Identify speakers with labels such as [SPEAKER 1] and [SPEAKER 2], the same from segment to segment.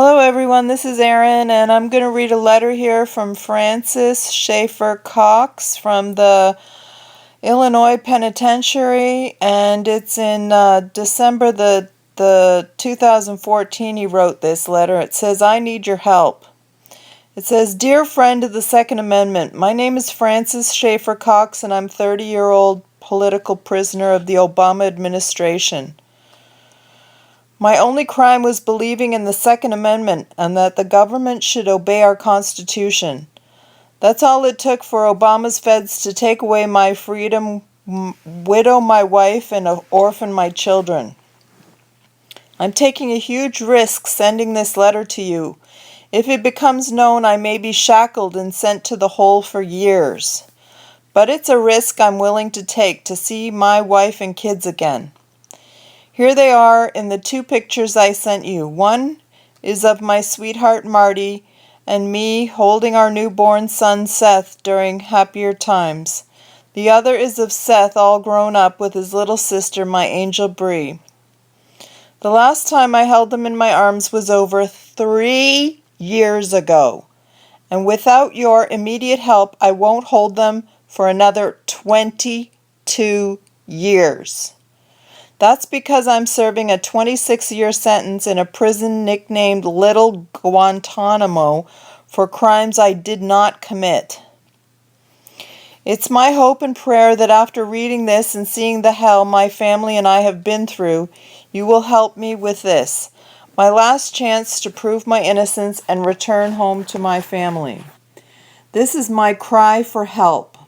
[SPEAKER 1] Hello everyone, this is Erin, and I'm going to read a letter here from Francis Schaeffer Cox from the Illinois Penitentiary, and it's in December the 2014 he wrote this letter. It says, "I need your help." It says, "Dear friend of the Second Amendment, my name is Francis Schaeffer Cox, and I'm 30-year-old political prisoner of the Obama administration. My only crime was believing in the Second Amendment and that the government should obey our Constitution. That's all it took for Obama's feds to take away my freedom, widow my wife, and orphan my children. I'm taking a huge risk sending this letter to you. If it becomes known, I may be shackled and sent to the hole for years. But it's a risk I'm willing to take to see my wife and kids again. Here they are in the two pictures I sent you. One is of my sweetheart Marty and me holding our newborn son Seth during happier times. The other is of Seth all grown up with his little sister, my angel Bree. The last time I held them in my arms was over 3 years ago, and without your immediate help I won't hold them for another 22 years. That's because I'm serving a 26-year sentence in a prison nicknamed Little Guantanamo for crimes I did not commit. It's my hope and prayer that after reading this and seeing the hell my family and I have been through, you will help me with this, my last chance to prove my innocence and return home to my family. This is my cry for help,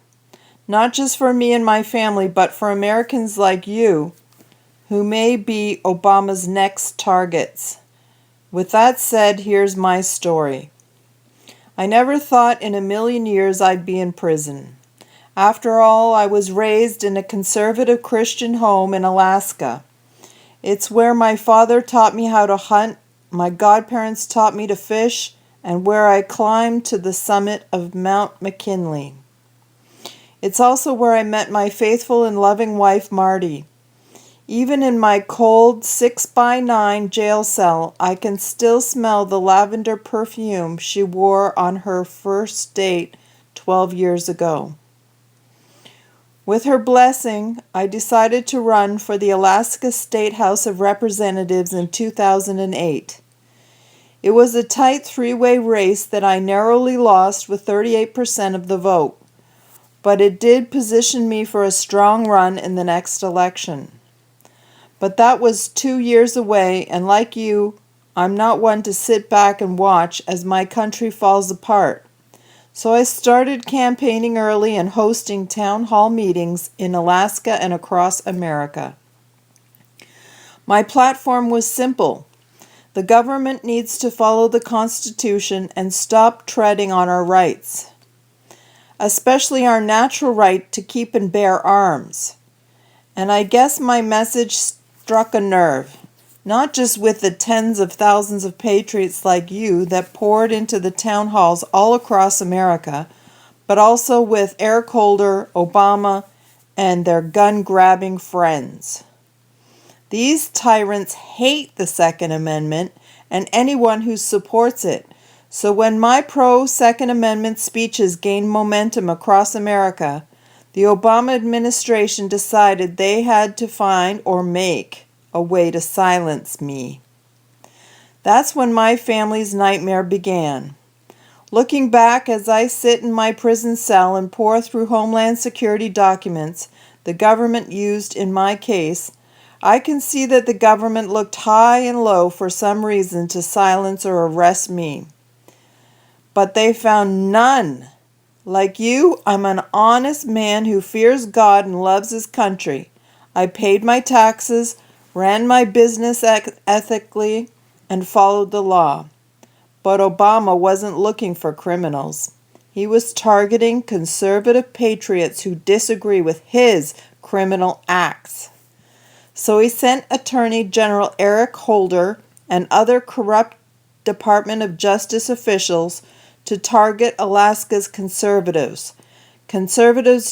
[SPEAKER 1] not just for me and my family, but for Americans like you, who may be Obama's next targets. With that said, here's my story. I never thought in a million years I'd be in prison. After all, I was raised in a conservative Christian home in Alaska. It's where my father taught me how to hunt, my godparents taught me to fish, and where I climbed to the summit of Mount McKinley. It's also where I met my faithful and loving wife, Marty. Even in my cold 6x9 jail cell, I can still smell the lavender perfume she wore on her first date 12 years ago. With her blessing, I decided to run for the Alaska State House of Representatives in 2008. It was a tight three-way race that I narrowly lost with 38% of the vote, but it did position me for a strong run in the next election. But that was 2 years away, and like you, I'm not one to sit back and watch as my country falls apart. So I started campaigning early and hosting town hall meetings in Alaska and across America. My platform was simple. The government needs to follow the Constitution and stop treading on our rights, especially our natural right to keep and bear arms. And I guess my message struck a nerve, not just with the tens of thousands of patriots like you that poured into the town halls all across America, but also with Eric Holder, Obama, and their gun-grabbing friends. These tyrants hate the Second Amendment and anyone who supports it. So when my pro-Second Amendment speeches gained momentum across America, the Obama administration decided they had to find or make a way to silence me. That's when my family's nightmare began. Looking back as I sit in my prison cell and pore through Homeland Security documents the government used in my case, I can see that the government looked high and low for some reason to silence or arrest me. But they found none. Like you, I'm an honest man who fears God and loves his country. I paid my taxes, ran my business ethically, and followed the law. But Obama wasn't looking for criminals. He was targeting conservative patriots who disagree with his criminal acts. So he sent Attorney General Eric Holder and other corrupt Department of Justice officials to target Alaska's conservatives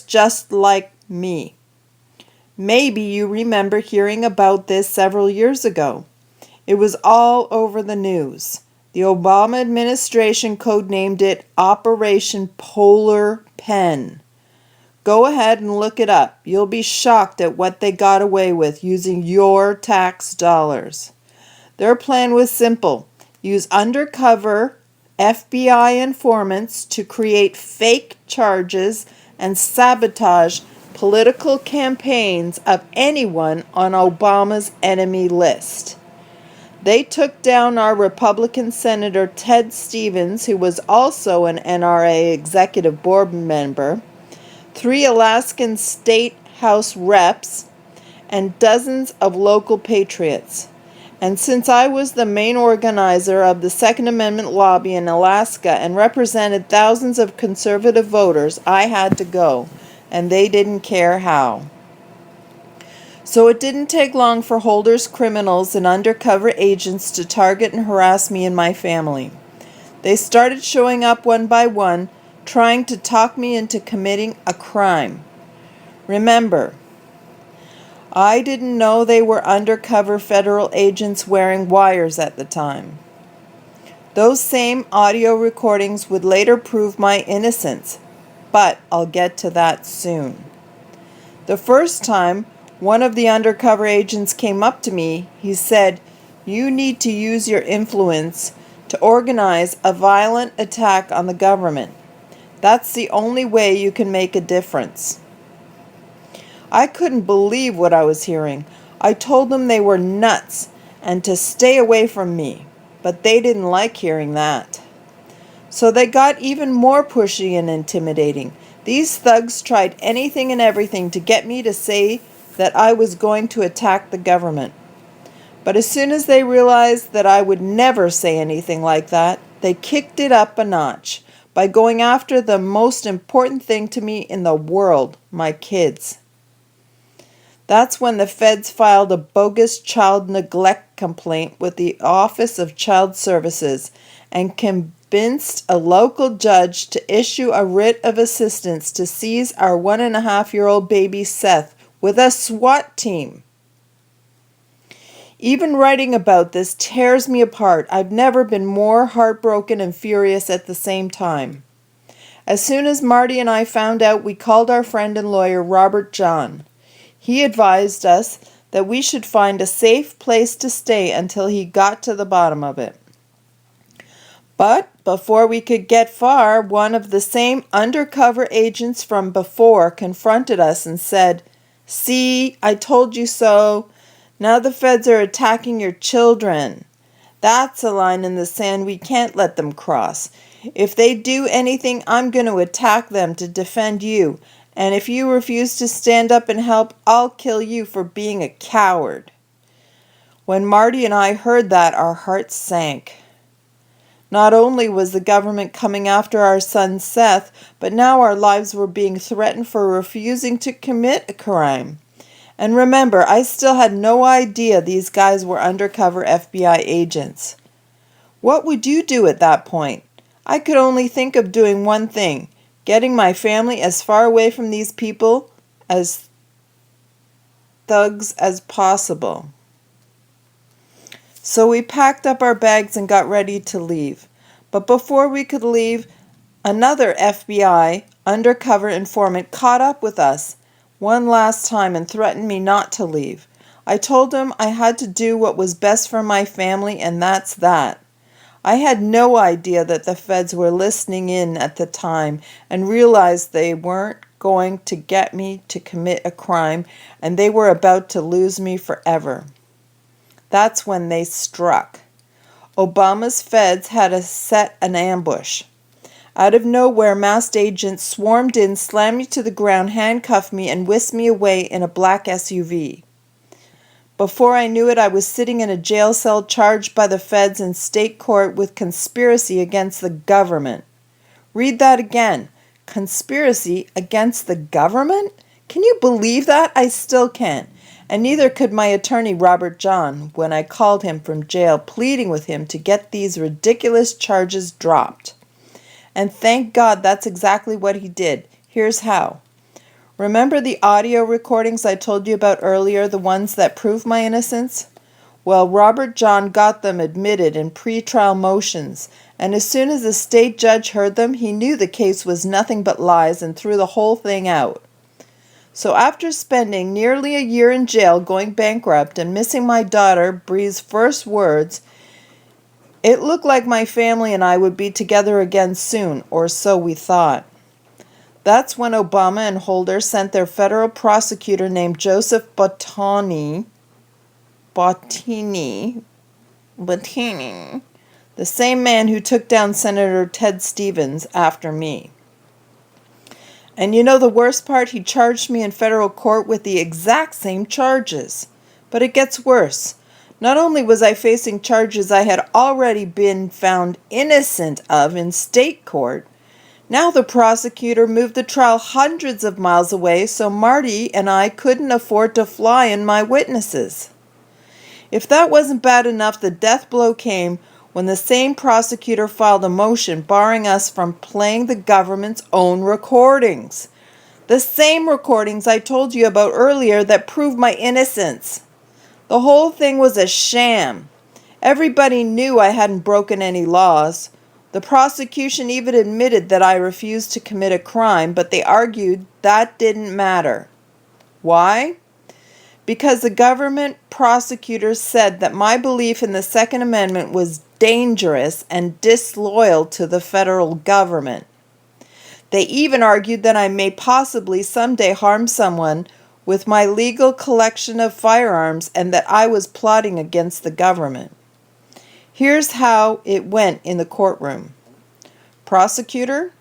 [SPEAKER 1] just like me. Maybe you remember hearing about this several years ago. It was all over the news. The Obama administration codenamed it Operation Polar Pen. Go ahead and look it up. You'll be shocked at what they got away with using your tax dollars. Their plan was simple. Use undercover FBI informants to create fake charges and sabotage political campaigns of anyone on Obama's enemy list. They took down our Republican Senator Ted Stevens, who was also an NRA executive board member, 3 Alaskan state house reps, and dozens of local patriots. And since I was the main organizer of the Second Amendment lobby in Alaska and represented thousands of conservative voters, I had to go, and they didn't care how. So it didn't take long for holders, criminals, and undercover agents to target and harass me and my family. They started showing up one by one, trying to talk me into committing a crime. Remember, I didn't know they were undercover federal agents wearing wires at the time. Those same audio recordings would later prove my innocence, but I'll get to that soon. The first time one of the undercover agents came up to me, he said, "You need to use your influence to organize a violent attack on the government. That's the only way you can make a difference." I couldn't believe what I was hearing. I told them they were nuts and to stay away from me, but they didn't like hearing that. So they got even more pushy and intimidating. These thugs tried anything and everything to get me to say that I was going to attack the government. But as soon as they realized that I would never say anything like that, they kicked it up a notch by going after the most important thing to me in the world, my kids. That's when the feds filed a bogus child neglect complaint with the Office of Child Services and convinced a local judge to issue a writ of assistance to seize our 1.5-year-old baby Seth with a SWAT team. Even writing about this tears me apart. I've never been more heartbroken and furious at the same time. As soon as Marty and I found out, we called our friend and lawyer Robert John. He advised us that we should find a safe place to stay until he got to the bottom of it. But before we could get far, one of the same undercover agents from before confronted us and said, "See, I told you so. Now the feds are attacking your children. That's a line in the sand we can't let them cross. If they do anything, I'm going to attack them to defend you. And if you refuse to stand up and help, I'll kill you for being a coward." When Marty and I heard that, our hearts sank. Not only was the government coming after our son Seth, but now our lives were being threatened for refusing to commit a crime. And remember, I still had no idea these guys were undercover FBI agents. What would you do at that point? I could only think of doing one thing: getting my family as far away from these people as thugs as possible. So we packed up our bags and got ready to leave. But before we could leave, another FBI undercover informant caught up with us one last time and threatened me not to leave. I told him I had to do what was best for my family, and that's that. I had no idea that the feds were listening in at the time and realized they weren't going to get me to commit a crime, and they were about to lose me forever. That's when they struck. Obama's feds had set an ambush. Out of nowhere, masked agents swarmed in, slammed me to the ground, handcuffed me, and whisked me away in a black SUV. Before I knew it, I was sitting in a jail cell charged by the feds in state court with conspiracy against the government. Read that again. Conspiracy against the government? Can you believe that? I still can't. And neither could my attorney, Robert John, when I called him from jail, pleading with him to get these ridiculous charges dropped. And thank God that's exactly what he did. Here's how. Remember the audio recordings I told you about earlier, the ones that prove my innocence? Well, Robert John got them admitted in pretrial motions, and as soon as the state judge heard them, he knew the case was nothing but lies and threw the whole thing out. So after spending nearly a year in jail, going bankrupt, and missing my daughter, Bree's first words, it looked like my family and I would be together again soon, or so we thought. That's when Obama and Holder sent their federal prosecutor named Joseph Bottini, the same man who took down Senator Ted Stevens after me. And you know the worst part? He charged me in federal court with the exact same charges. But it gets worse. Not only was I facing charges I had already been found innocent of in state court, now the prosecutor moved the trial hundreds of miles away so Marty and I couldn't afford to fly in my witnesses. If that wasn't bad enough, the death blow came when the same prosecutor filed a motion barring us from playing the government's own recordings. The same recordings I told you about earlier that proved my innocence. The whole thing was a sham. Everybody knew I hadn't broken any laws. The prosecution even admitted that I refused to commit a crime, but they argued that didn't matter. Why? Because the government prosecutors said that my belief in the Second Amendment was dangerous and disloyal to the federal government. They even argued that I may possibly someday harm someone with my legal collection of firearms and that I was plotting against the government. Here's how it went in the courtroom. Prosecutor,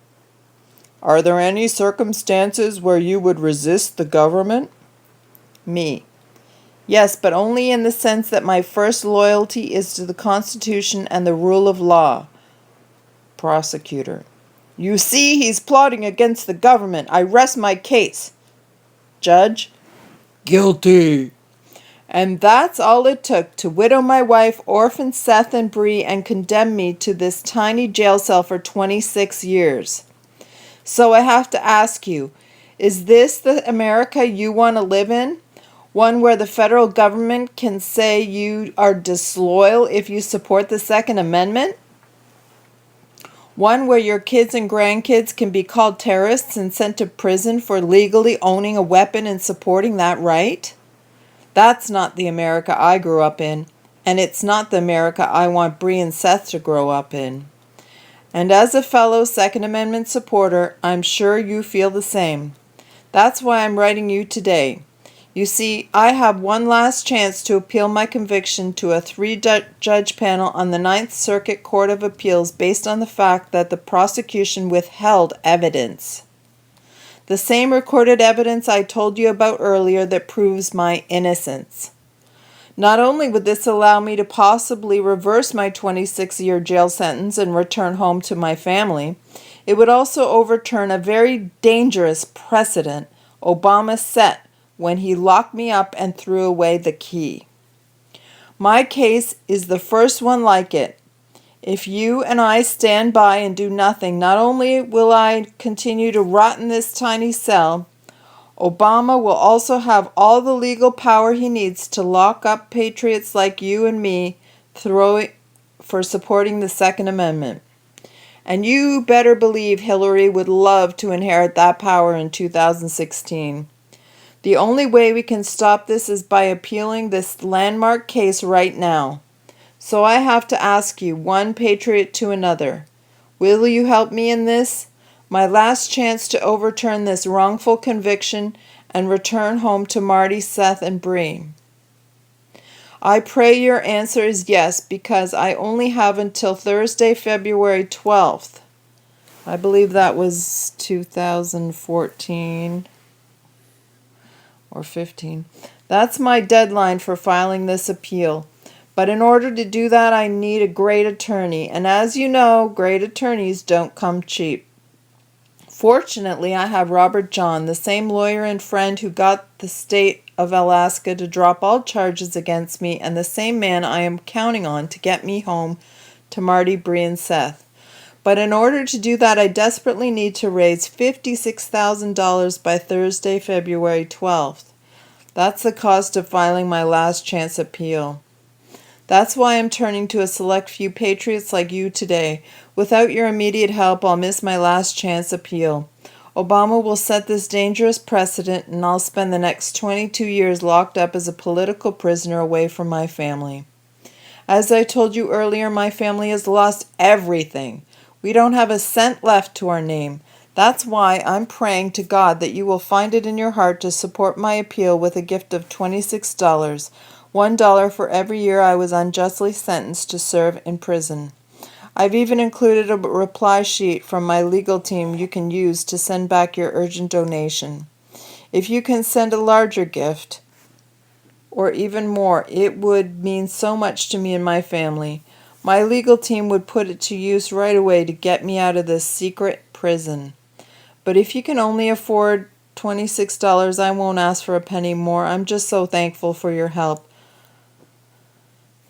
[SPEAKER 1] are there any circumstances where you would resist the government? Me. Yes, but only in the sense that my first loyalty is to the Constitution and the rule of law. Prosecutor. You see, he's plotting against the government. I rest my case. Judge. Guilty. And that's all it took to widow my wife, orphan Seth and Bree, and condemn me to this tiny jail cell for 26 years. So I have to ask you, is this the America you want to live in? One where the federal government can say you are disloyal if you support the Second Amendment? One where your kids and grandkids can be called terrorists and sent to prison for legally owning a weapon and supporting that right? That's not the America I grew up in, and it's not the America I want Bree and Seth to grow up in. And as a fellow Second Amendment supporter, I'm sure you feel the same. That's why I'm writing you today. You see, I have one last chance to appeal my conviction to a 3-judge panel on the Ninth Circuit Court of Appeals based on the fact that the prosecution withheld evidence. The same recorded evidence I told you about earlier that proves my innocence. Not only would this allow me to possibly reverse my 26-year jail sentence and return home to my family, it would also overturn a very dangerous precedent Obama set when he locked me up and threw away the key. My case is the first one like it. If you and I stand by and do nothing, not only will I continue to rot in this tiny cell, Obama will also have all the legal power he needs to lock up patriots like you and me for supporting the Second Amendment. And you better believe Hillary would love to inherit that power in 2016. The only way we can stop this is by appealing this landmark case right now. So I have to ask you, one patriot to another, will you help me in this? My last chance to overturn this wrongful conviction and return home to Marty, Seth, and Bree. I pray your answer is yes, because I only have until Thursday, February 12th. I believe that was 2014 or 15. That's my deadline for filing this appeal. But in order to do that, I need a great attorney. And as you know, great attorneys don't come cheap. Fortunately, I have Robert John, the same lawyer and friend who got the state of Alaska to drop all charges against me, and the same man I am counting on to get me home to Marty, Bree, and Seth. But in order to do that, I desperately need to raise $56,000 by Thursday, February 12th. That's the cost of filing my last chance appeal. That's why I'm turning to a select few patriots like you today. Without your immediate help, I'll miss my last chance appeal. Obama will set this dangerous precedent, and I'll spend the next 22 years locked up as a political prisoner away from my family. As I told you earlier, my family has lost everything. We don't have a cent left to our name. That's why I'm praying to God that you will find it in your heart to support my appeal with a gift of $26, $1 for every year I was unjustly sentenced to serve in prison. I've even included a reply sheet from my legal team you can use to send back your urgent donation. If you can send a larger gift, or even more, it would mean so much to me and my family. My legal team would put it to use right away to get me out of this secret prison. But if you can only afford $26, I won't ask for a penny more. I'm just so thankful for your help.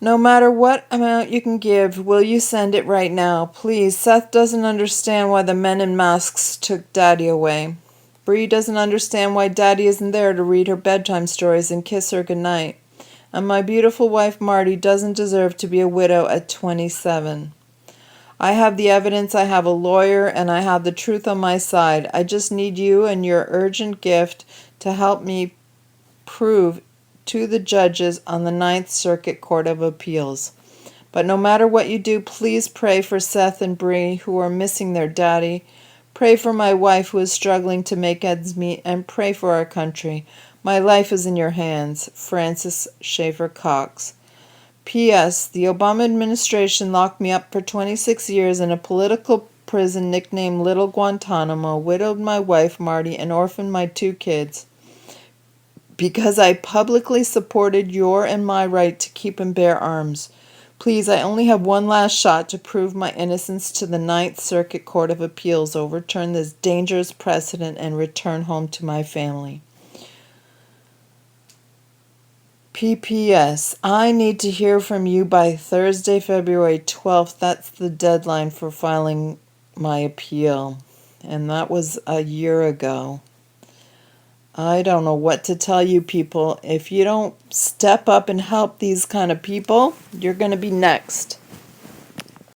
[SPEAKER 1] No matter what amount you can give, will you send it right now? Please, Seth doesn't understand why the men in masks took Daddy away. Bree doesn't understand why Daddy isn't there to read her bedtime stories and kiss her goodnight. And my beautiful wife Marty doesn't deserve to be a widow at 27. I have the evidence, I have a lawyer, and I have the truth on my side. I just need you and your urgent gift to help me prove to the judges on the Ninth Circuit Court of Appeals. But no matter what you do, please pray for Seth and Bree, who are missing their daddy. Pray for my wife, who is struggling to make ends meet, and pray for our country. My life is in your hands. Francis Schaeffer Cox. P.S. The Obama administration locked me up for 26 years in a political prison nicknamed Little Guantanamo, widowed my wife Marty, and orphaned my 2 kids. Because I publicly supported your and my right to keep and bear arms. Please, I only have one last shot to prove my innocence to the Ninth Circuit Court of Appeals, overturn this dangerous precedent, and return home to my family. P.P.S. I need to hear from you by Thursday, February 12th. That's the deadline for filing my appeal. And that was a year ago. I don't know what to tell you people. If you don't step up and help these kind of people, you're going to be next.